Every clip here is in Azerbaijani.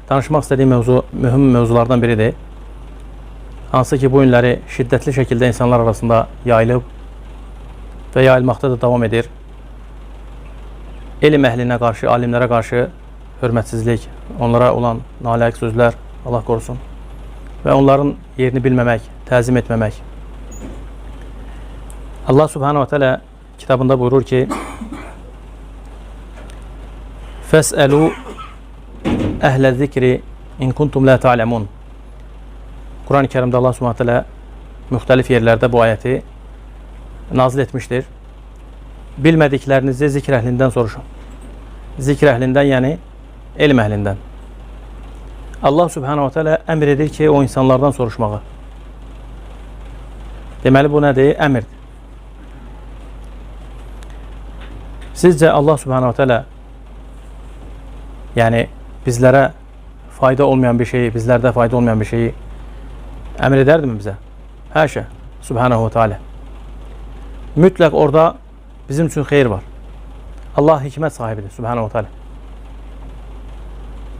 danışmaq istədiyim mövzu mühüm mövzulardan biridir. Hansı ki, bu günləri şiddətli şəkildə insanlar arasında yayılıb və yayılmaqda da davam edir. Elm əhlinə qarşı, alimlərə qarşı hörmətsizlik, onlara olan nalayiq sözlər, Allah qorusun, və onların yerini bilməmək, təzim etməmək. Allah Subhanahu wa Ta'ala kitabında buyurur ki: "Fəs'əlu əhlə zikri in kuntum la ta'lemun." Quran-ı Kərimdə Allah Subhanahu wa Ta'ala müxtəlif yerlərdə bu ayəti nazil etmişdir. Bilmədiklərinizi zikr əhlindən soruşun. Zikr əhlindən, yəni elm əhlindən. Allah Subhanahu wa Ta'ala əmr edir ki, o insanlardan soruşmağı. Deməli, bu nədir? Əmrdir. Sizcə Allah Subhanahu wa Ta'ala yəni bizlərə fayda olmayan bir şeyi, bizlərdə fayda olmayan bir şeyi əmr edərdimi bizə? Həşə, Subhanahu wa Ta'ala. Mütləq orada bizim üçün xeyir var. Allah hikmət sahibidir, Subhanahu wa Ta'ala.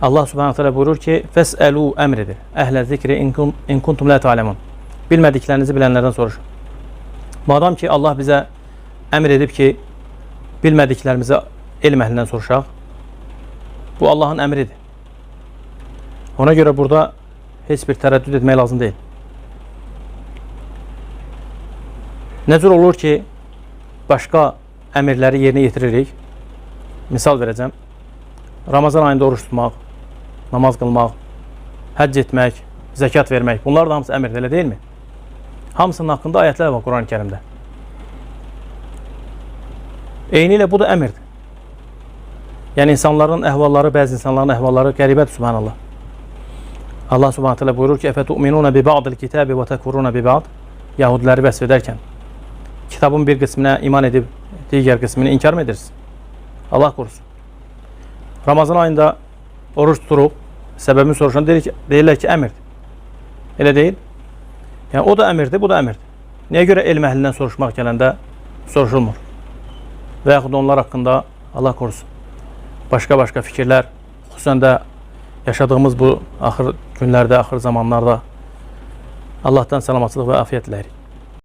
Allah Subhanahu wa Ta'ala buyurur ki: "Fəs'əlu" əmridir. Əhlə zikri in kuntum la ta'lemun. Bilmədiklərinizi bilənlərdən soruşun. Madam ki, Allah bizə əmr edib ki, bilmədiklərimizi elm əhlindən soruşaq, bu Allahın əmridir. Ona görə burada heç bir tərəddüd etmək lazım deyil. Nə cür olur ki, başqa əmirləri yerinə yetiririk? Misal verəcəm. Ramazan ayında oruç tutmaq, namaz qılmaq, həcc etmək, zəkat vermək, bunlar da hamısı əmirdir, elə deyilmi? Hamısının haqqında ayətlər var Quran-ı Kərimdə. Eyni ilə bu da əmirdir. Yəni insanların əhvalları, bəzi insanların əhvalları qəribədir, subhanallah. Allah Subhanahu Teala buyurur ki: "Efetu'minuna bi ba'dil kitabi ve tekfuruna bi ba'd." Yahudiləri vəsf edərkən kitabın bir qisminə iman edib digər qismini inkar mı edirsiniz? Allah qorusun. Ramazan ayında oruç tuturuq, səbəbini soruşan deyirlər ki, əmirdir. Elə deyil. Yəni o da əmirdir, bu da əmirdir. Niyə görə elm əhlindən soruşmaq gələndə soruşulmur? Və yaxud onlar haqqında Allah qorusun başqa fikirlər, xüsusən də yaşadığımız bu axır günlərdə, axır zamanlarda Allahdan salamatçılıq və afiyət diləyirik.